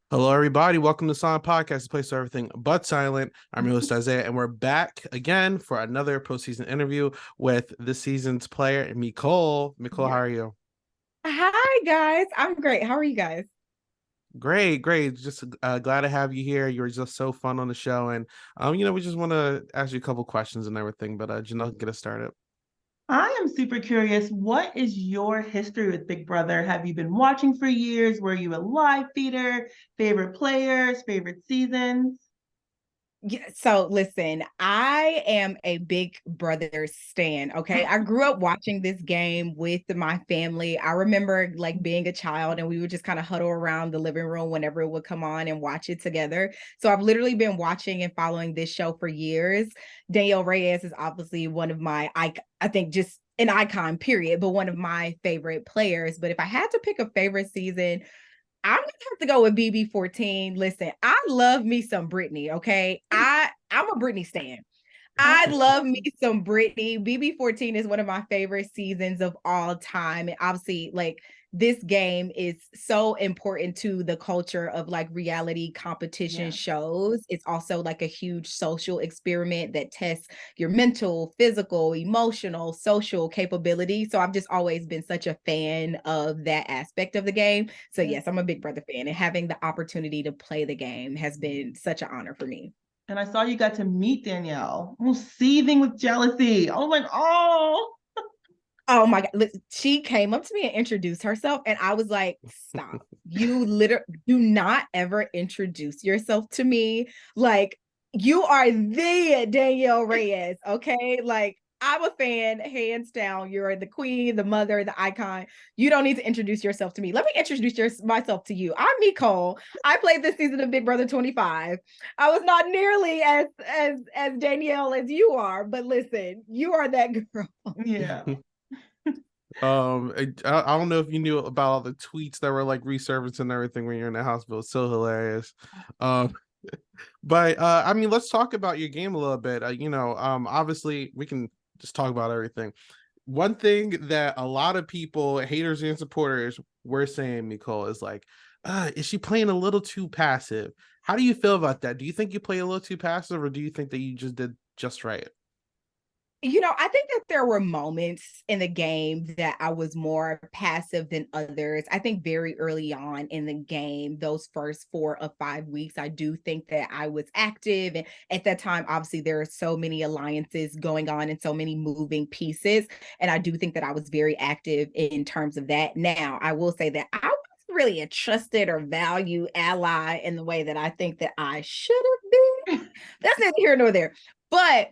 Hello, everybody. Welcome to Silent Podcast, the place for everything but silent. I'm your host, Isaiah, and we're back again for another postseason interview with this season's player, Mecole. Mecole, how Yeah. are you? Hi guys. I'm great. How are you guys? Great, great. Just glad to have you here. You were just so fun on the show, and we just want to ask you a couple questions and everything. But Janelle, get us started. I am super curious. What is your history with Big Brother? Have you been watching for years? Were you a live feeder? Favorite players, favorite seasons? Yeah, so listen, I am a Big Brother stan. Okay. I grew up watching this game with my family. I remember like being a child and we would just kind of huddle around the living room whenever it would come on and watch it together. So I've literally been watching and following this show for years. Danielle Reyes is obviously one of my I think just an icon, period, but one of my favorite players. But if I had to pick a favorite season, I'm gonna have to go with BB14. Listen, I love me some Britney. Okay, I'm a Britney stan. I love me some Britney. BB14 is one of my favorite seasons of all time. And obviously, like this game is so important to the culture of like reality competition Yeah. shows. It's also like a huge social experiment that tests your mental, physical, emotional, social capability. So I've just always been such a fan of that aspect of the game. So Yeah. yes, I'm a Big Brother fan, and having the opportunity to play the game has been such an honor for me. And I saw you got to meet Danielle. I was seething with jealousy. I was like, oh, Oh my God. She came up to me and introduced herself. And I was like, stop. You literally do not ever introduce yourself to me. Like, you are the Danielle Reyes. Okay. Like, I'm a fan, hands down. You're the queen, the mother, the icon. You don't need to introduce yourself to me. Let me introduce myself to you. I'm Mecole. I played this season of Big Brother 25. I was not nearly as Danielle as you are, but listen, you are that girl. yeah. I don't know if you knew about all the tweets that were like resurfacing and everything when you're in the hospital. It's so hilarious. Um, but I mean, let's talk about your game a little bit. Obviously we can just talk about everything. One thing that a lot of people, haters and supporters, were saying, Mecole, is like, is she playing a little too passive? How do you feel about that? Do you think you play a little too passive, or do you think that you just did just right? I think that there were moments in the game that I was more passive than others. I think very early on in the game, those first 4 or 5 weeks, I do think that I was active. And at that time, obviously, there are so many alliances going on and so many moving pieces. And I do think that I was very active in terms of that. Now, I will say that I was really a trusted or value ally in the way that I think that I should have been. That's neither here nor there. But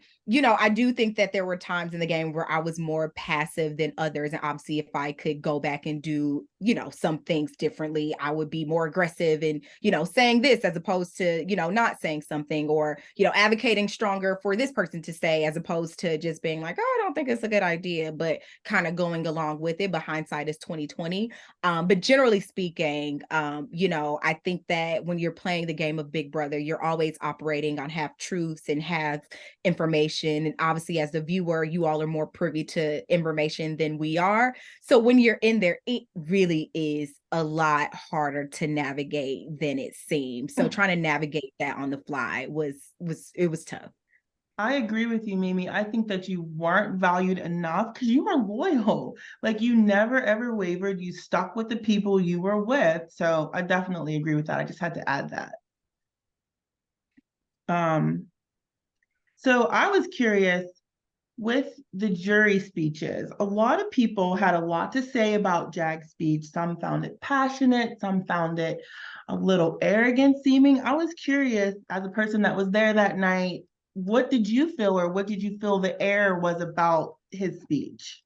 I do think that there were times in the game where I was more passive than others. And obviously, if I could go back and do, some things differently, I would be more aggressive and, saying this as opposed to, not saying something or, advocating stronger for this person to say as opposed to just being like, oh, I don't think it's a good idea, but kind of going along with it. But hindsight is 2020. But generally speaking, I think that when you're playing the game of Big Brother, you're always operating on half truths and half information. And obviously, as the viewer, you all are more privy to information than we are. So when you're in there, it really is a lot harder to navigate than it seems. So trying to navigate that on the fly was tough. I agree with you, Mimi. I think that you weren't valued enough because you were loyal. Like you never ever wavered. You stuck with the people you were with. So I definitely agree with that. I just had to add that. Um, so I was curious with the jury speeches. A lot of people had a lot to say about Jag's speech. Some found it passionate, some found it a little arrogant seeming. I was curious, as a person that was there that night, what did you feel, or what did you feel the air was about his speech?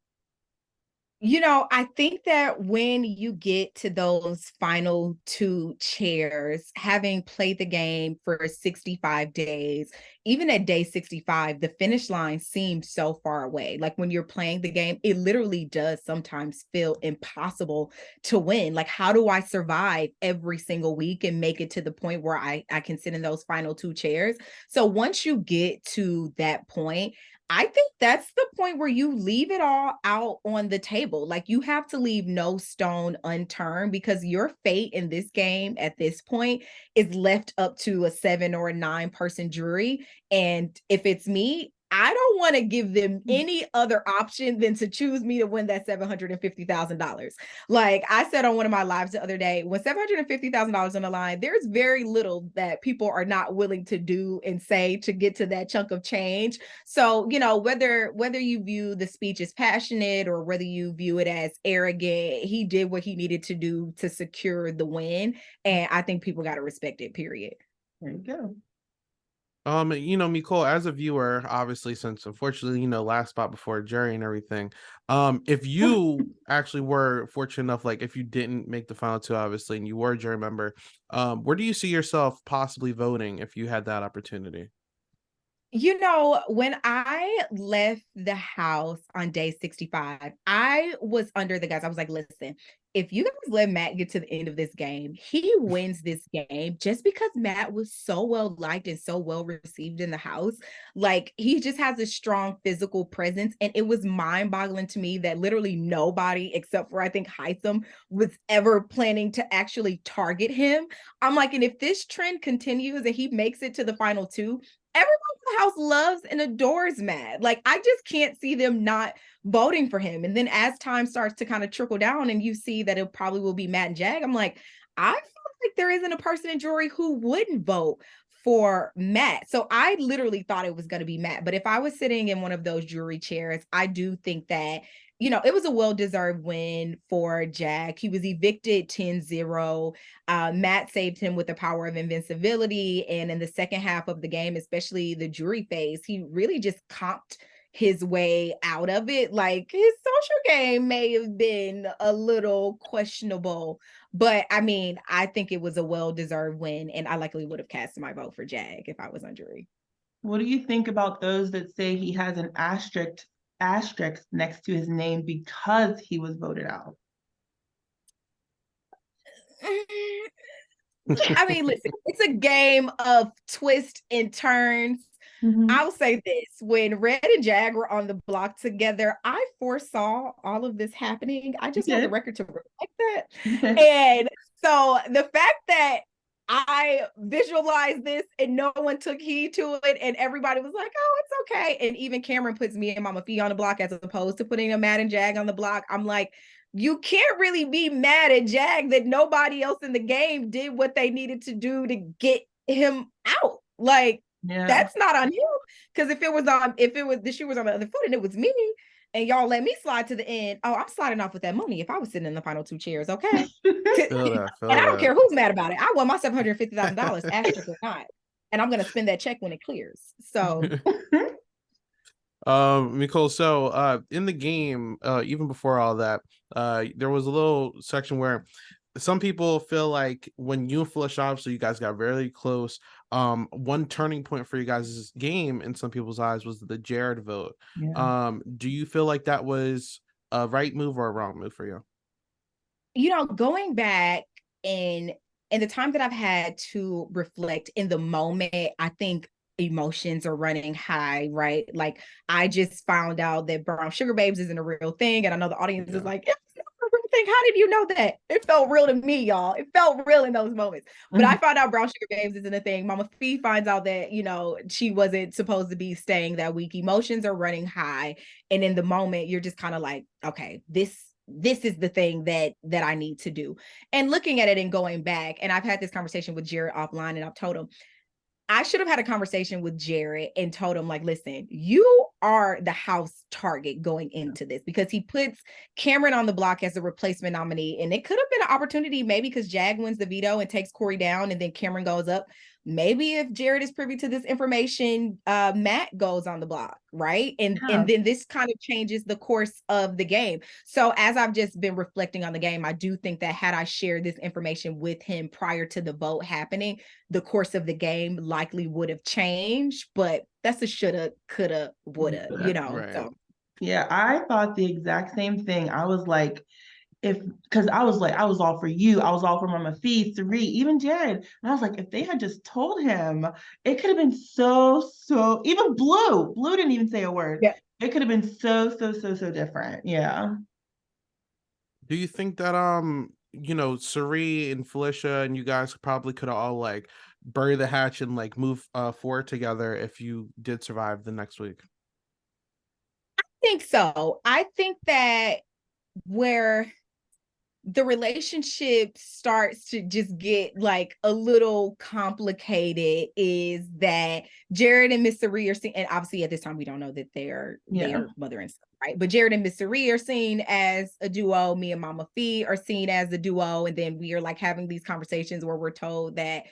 I think that when you get to those final two chairs, having played the game for 65 days, even at day 65, the finish line seems so far away. Like when you're playing the game, it literally does sometimes feel impossible to win. Like, how do I survive every single week and make it to the point where I can sit in those final two chairs? So once you get to that point, I think that's the point where you leave it all out on the table. Like you have to leave no stone unturned because your fate in this game at this point is left up to a 7 or a 9 person jury. And if it's me, I don't want to give them any other option than to choose me to win that $750,000. Like I said on one of my lives the other day, when $750,000 on the line, there's very little that people are not willing to do and say to get to that chunk of change. So, whether you view the speech as passionate or whether you view it as arrogant, he did what he needed to do to secure the win. And I think people got to respect it, period. There you go. Mecole, as a viewer, obviously, since unfortunately, last spot before jury and everything, if you actually were fortunate enough, like if you didn't make the final two, obviously, and you were a jury member, where do you see yourself possibly voting if you had that opportunity? When I left the house on day 65, I was under the guise, I was like, listen, if you guys let Matt get to the end of this game, he wins this game just because Matt was so well liked and so well received in the house. Like, he just has a strong physical presence. And it was mind boggling to me that literally nobody, except for I think Hytham, was ever planning to actually target him. I'm like, and if this trend continues and he makes it to the final two, everyone in the house loves and adores Matt. Like, I just can't see them not voting for him. And then as time starts to kind of trickle down and you see that it probably will be Matt and Jag, I'm like, I feel like there isn't a person in jury who wouldn't vote for Matt. So I literally thought it was going to be Matt. But if I was sitting in one of those jury chairs, I do think that it was a well-deserved win for Jag. He was evicted 10-0. Matt saved him with the power of invincibility. And in the second half of the game, especially the jury phase, he really just comped his way out of it. Like, his social game may have been a little questionable, but I mean, I think it was a well-deserved win, and I likely would have cast my vote for Jag if I was on jury. What do you think about those that say he has an asterisk next to his name because he was voted out? I mean, listen, it's a game of twists and turns. I'll say this: when Red and Jag were on the block together, I foresaw all of this happening. I just want the record to reflect that. And so the fact that I visualized this and no one took heed to it, and everybody was like, "Oh, it's okay," and even Cameron puts me and Mama Fee on the block as opposed to putting a Matt and Jag on the block. I'm like, you can't really be mad at Jag that nobody else in the game did what they needed to do to get him out. Like, that's not on you. Because if the shoe was on the other foot and it was me, and y'all let me slide to the end, oh, I'm sliding off with that money if I was sitting in the final two chairs, okay? And I don't care who's mad about it. I won my $750,000, asterisk or not, and I'm gonna spend that check when it clears. So. Mecole, so in the game, even before all that, there was a little section where some people feel like when you and Felicia, obviously you guys got very close. One turning point for you guys' game in some people's eyes was the Jared vote. Do you feel like that was a right move or a wrong move for you? Going back in the time that I've had to reflect in the moment, I think emotions are running high, right? Like, I just found out that brown sugar babes isn't a real thing, and I know the audience is like, it's not a real thing. How did you know that? It felt real to me, y'all. It felt real in those moments. But I found out brown sugar babes isn't a thing. Mama Fee finds out that she wasn't supposed to be staying that week. Emotions are running high, and in the moment, you're just kind of like, okay, this is the thing that I need to do. And looking at it and going back, and I've had this conversation with Jared offline, and I've told him, I should have had a conversation with Jared and told him, like, listen, you are the house target going into this, because he puts Cameron on the block as a replacement nominee. And it could have been an opportunity, maybe because Jag wins the veto and takes Corey down, and then Cameron goes up. Maybe if Jared is privy to this information, Matt goes on the block, right? And then this kind of changes the course of the game. So as I've just been reflecting on the game, I do think that had I shared this information with him prior to the vote happening, the course of the game likely would have changed. But that's a shoulda, coulda, woulda, Right. So. Yeah, I thought the exact same thing. I was like, because I was all for you. I was all for Mama Fee, Sari, even Jared. And I was like, if they had just told him, it could have been so, even Blue. Blue didn't even say a word. Yeah. It could have been so different. Yeah. Do you think that Suri and Felicia and you guys probably could have all like bury the hatch and like move forward together if you did survive the next week? I think so. I think that where the relationship starts to just get like a little complicated is that Jared and Miss Ree are seen, and obviously at this time we don't know that they're mother and son, right? But Jared and Miss Ree are seen as a duo. Me and Mama Fee are seen as a duo, and then we are like having these conversations where we're told that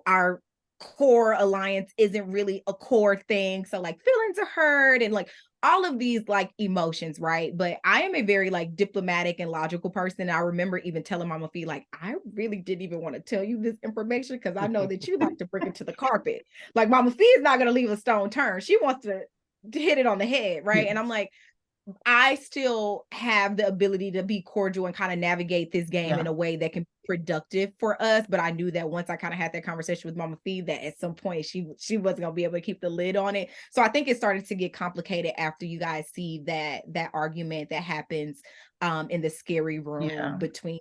our core alliance isn't really a core thing. So like feelings are hurt and like all of these like emotions, right? But I am a very like diplomatic and logical person. I remember even telling Mama Fee, like, I really didn't even want to tell you this information because I know that you like to bring it to the carpet. Like Mama Fee is not going to leave a stone turned. She wants to hit it on the head, right? And I'm like, I still have the ability to be cordial and kind of navigate this game in a way that can be productive for us. But I knew that once I kind of had that conversation with Mama Fee, that at some point she wasn't gonna be able to keep the lid on it. So I think it started to get complicated after you guys see that argument that happens in the scary room between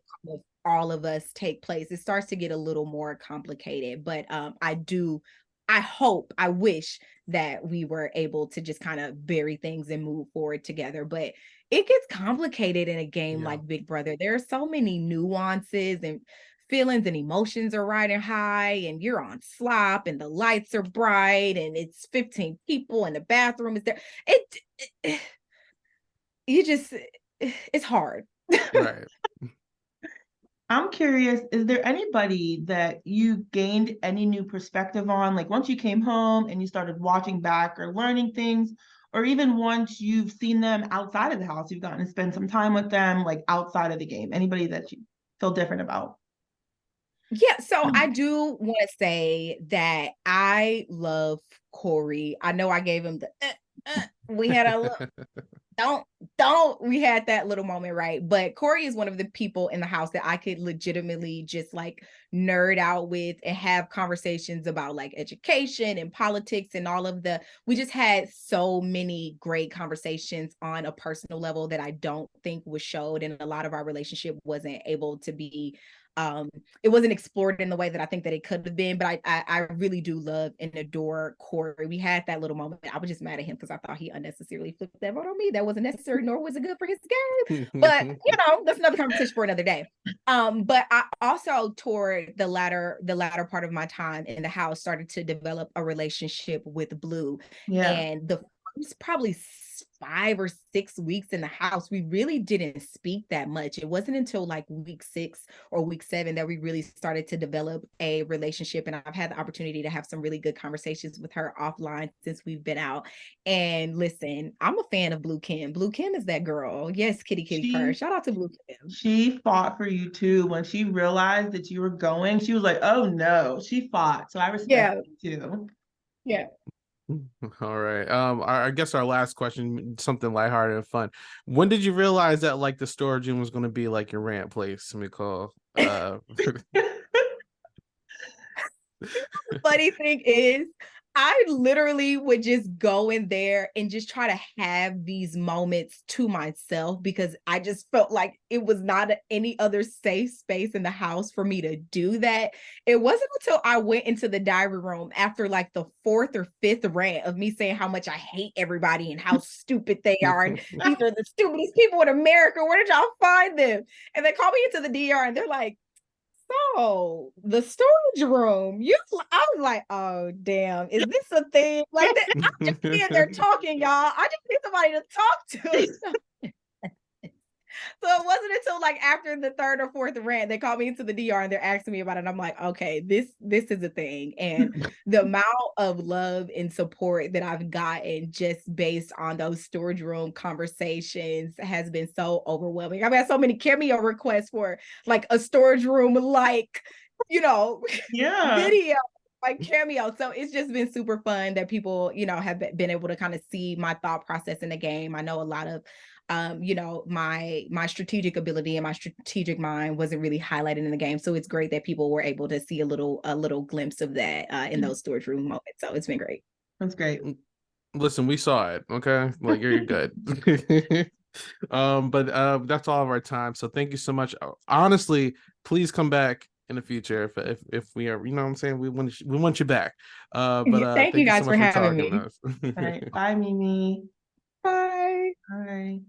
all of us take place. It starts to get a little more complicated. But I wish that we were able to just kind of bury things and move forward together. But it gets complicated in a game like Big Brother. There are so many nuances and feelings and emotions are riding high, and you're on slop and the lights are bright and it's 15 people and the bathroom is there. It's hard. Right. I'm curious, is there anybody that you gained any new perspective on? Like once you came home and you started watching back or learning things, or even once you've seen them outside of the house, you've gotten to spend some time with them, like outside of the game, anybody that you feel different about? Yeah, so I do want to say that I love Corey. I know I gave him the we had a little don't we had that little moment, right? But Corey is one of the people in the house that I could legitimately just like nerd out with and have conversations about like education and politics and all of we just had so many great conversations on a personal level that I don't think was showed, and a lot of our relationship wasn't able to be it wasn't explored in the way that I think that it could have been. But I really do love and adore Corey. We had that little moment. I was just mad at him because I thought he unnecessarily flipped that vote on me. That wasn't necessary, nor was it good for his game. But that's another conversation for another day. But I also toward the latter part of my time in the house started to develop a relationship with Blue. And the first probably 5 or 6 weeks in the house, we really didn't speak that much. It wasn't until like week 6 or week 7 that we really started to develop a relationship. And I've had the opportunity to have some really good conversations with her offline since we've been out. And listen, I'm a fan of Blue Kim. Blue Kim is that girl. Yes, kitty purr. Shout out to Blue Kim. She fought for you too. When she realized that you were going, she was like, oh no, she fought. So I respect you too. Yeah. All right. I guess our last question, something lighthearted and fun. When did you realize that like the storage room was going to be like your rant place, Mecole? Funny thing is, I literally would just go in there and just try to have these moments to myself because I just felt like it was not any other safe space in the house for me to do that. It wasn't until I went into the diary room after like the 4th or 5th rant of me saying how much I hate everybody and how stupid they are. And these are the stupidest people in America. Where did y'all find them? And they called me into the DR and they're like, so the storage room, I was like, oh damn, is this a thing? Like that, I'm just sitting there talking, y'all. I just need somebody to talk to. So it wasn't until like after the 3rd or 4th rant, they called me into the DR and they're asking me about it. And I'm like, okay, this is a thing. And the amount of love and support that I've gotten just based on those storage room conversations has been so overwhelming. I've had so many cameo requests for like a storage room, like, video, like cameo. So it's just been super fun that people, have been able to kind of see my thought process in the game. I know a lot of you know, my strategic ability and my strategic mind wasn't really highlighted in the game. So it's great that people were able to see a little glimpse of that in those storage room moments. So it's been great. That's great. Listen, we saw it. Okay, like you're good. But that's all of our time. So thank you so much. Honestly, please come back in the future if we are, you know what I'm saying? We want you back. But Thank you thank you so guys for much for having talking to me. us. All right. Bye, Mimi. Bye. Bye.